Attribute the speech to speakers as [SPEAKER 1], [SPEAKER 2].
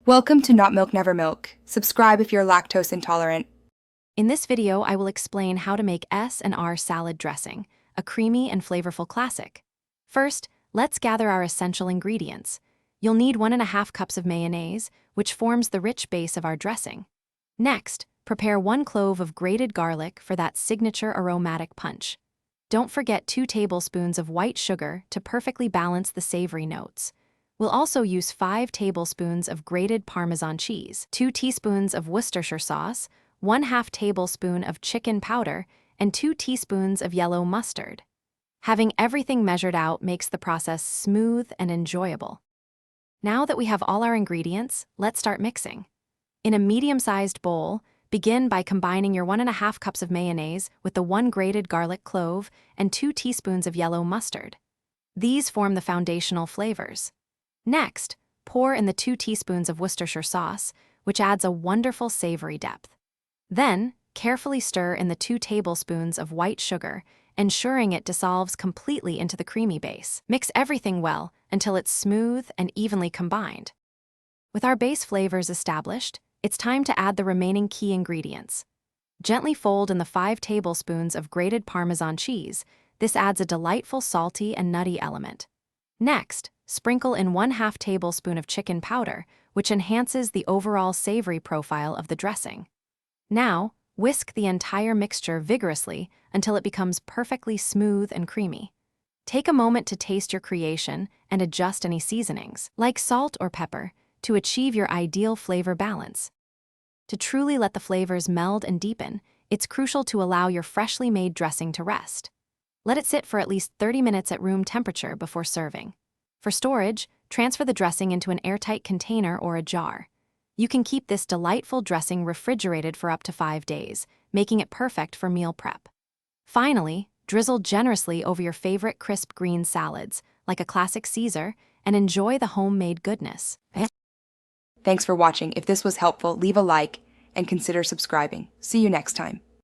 [SPEAKER 1] Welcome to Not Milk Never Milk. Subscribe if you're lactose intolerant.
[SPEAKER 2] In this video, I will explain how to make S&R salad dressing, a creamy and flavorful classic. First, let's gather our essential ingredients. You'll need 1.5 cups of mayonnaise, which forms the rich base of our dressing. Next, prepare 1 clove of grated garlic for that signature aromatic punch. Don't forget 2 tablespoons of white sugar to perfectly balance the savory notes. We'll also use 5 tablespoons of grated Parmesan cheese, 2 teaspoons of Worcestershire sauce, 1/2 tablespoon of chicken powder, and 2 teaspoons of yellow mustard. Having everything measured out makes the process smooth and enjoyable. Now that we have all our ingredients, let's start mixing. In a medium-sized bowl, begin by combining your 1.5 cups of mayonnaise with the 1 grated garlic clove and 2 teaspoons of yellow mustard. These form the foundational flavors. Next, pour in the 2 teaspoons of Worcestershire sauce, which adds a wonderful savory depth. Then, carefully stir in the 2 tablespoons of white sugar, ensuring it dissolves completely into the creamy base. Mix everything well until it's smooth and evenly combined. With our base flavors established, it's time to add the remaining key ingredients. Gently fold in the 5 tablespoons of grated Parmesan cheese. This adds a delightful salty and nutty element. Next, sprinkle in 1/2 tablespoon of chicken powder, which enhances the overall savory profile of the dressing. Now, whisk the entire mixture vigorously until it becomes perfectly smooth and creamy. Take a moment to taste your creation and adjust any seasonings, like salt or pepper, to achieve your ideal flavor balance. To truly let the flavors meld and deepen, it's crucial to allow your freshly made dressing to rest. Let it sit for at least 30 minutes at room temperature before serving. For storage, transfer the dressing into an airtight container or a jar. You can keep this delightful dressing refrigerated for up to 5 days, making it perfect for meal prep. Finally, drizzle generously over your favorite crisp green salads, like a classic Caesar, and enjoy the homemade goodness.
[SPEAKER 1] Thanks for watching. If this was helpful, leave a like and consider subscribing. See you next time.